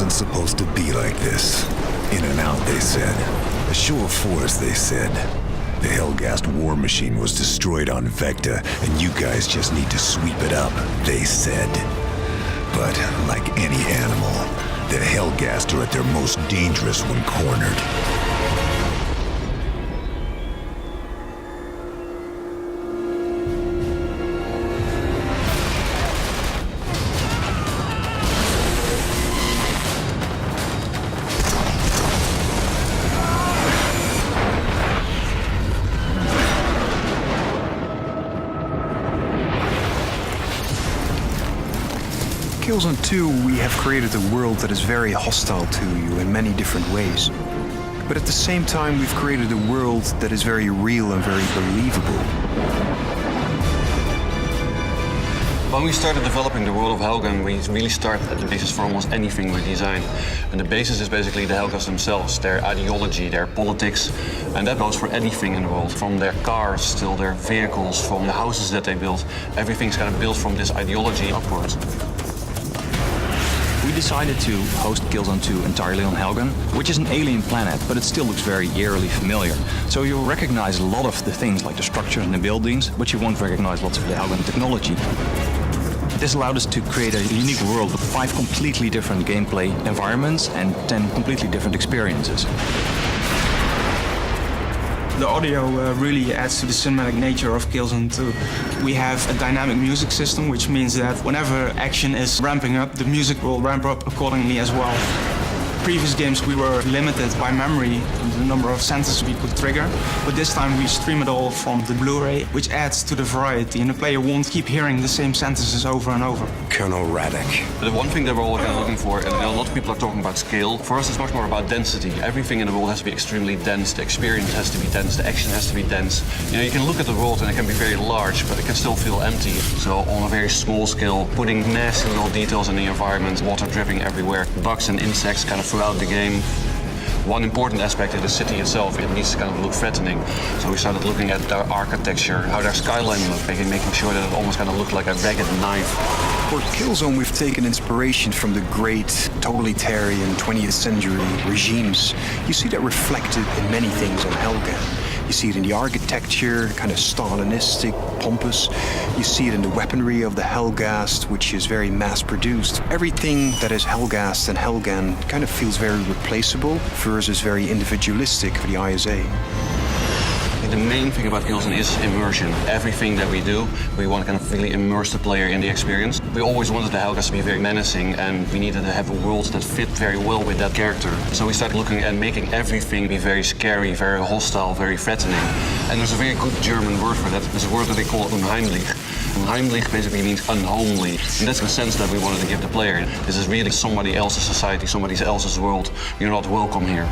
wasn't supposed to be like this. In and out, they said. A show of force, they said. The Hellgast war machine was destroyed on Vecta, and you guys just need to sweep it up, they said. But, like any animal, the Hellgast are at their most dangerous when cornered. Killzone 2, we have created a world that is very hostile to you in many different ways. But at the same time, we've created a world that is very real and very believable. When we started developing the world of Helgen, we really started at the basis for almost anything we design. And the basis is basically the Helgas themselves, their ideology, their politics, and that goes for anything in the world, from their cars till their vehicles, from the houses that they build. Everything's kind of built from this ideology upwards. We decided to host Killzone 2 entirely on Helgen, which is an alien planet, but it still looks very eerily familiar. So you'll recognize a lot of the things like the structures and the buildings, but you won't recognize lots of the Helgen technology. This allowed us to create a unique world with 5 completely different gameplay environments and 10 completely different experiences. The audio really adds to the cinematic nature of Killzone 2. We have a dynamic music system, which means that whenever action is ramping up, the music will ramp up accordingly as well. Previous games we were limited by memory, the number of sentences we could trigger, but this time we stream it all from the Blu-ray, which adds to the variety, and the player won't keep hearing the same sentences over and over. Colonel Radek. The one thing that we're all kind of looking for, and a lot of people are talking about scale, for us it's much more about density. Everything in the world has to be extremely dense, the experience has to be dense, the action has to be dense. You know, you can look at the world and it can be very large, but it can still feel empty. So on a very small scale, putting nasty little details in the environment, water dripping everywhere, bugs and insects kind of throughout the game. One important aspect is the city itself. It needs to kind of look threatening. So we started looking at their architecture, how their skyline looked, making sure that it almost kind of looked like a ragged knife. For Killzone, we've taken inspiration from the great totalitarian 20th century regimes. You see that reflected in many things on Helgen. You see it in the architecture, kind of Stalinistic, pompous. You see it in the weaponry of the Hellgast, which is very mass-produced. Everything that is Hellgast and Helgen kind of feels very replaceable versus very individualistic for the ISA. The main thing about Killzone is immersion. Everything that we do, we want to kind of really immerse the player in the experience. We always wanted the Helgas to be very menacing, and we needed to have a world that fit very well with that character. So we started looking at making everything be very scary, very hostile, very threatening. And there's a very good German word for that. There's a word that they call unheimlich. Unheimlich basically means unhomely. And that's the sense that we wanted to give the player. This is really somebody else's society, somebody else's world. You're not welcome here.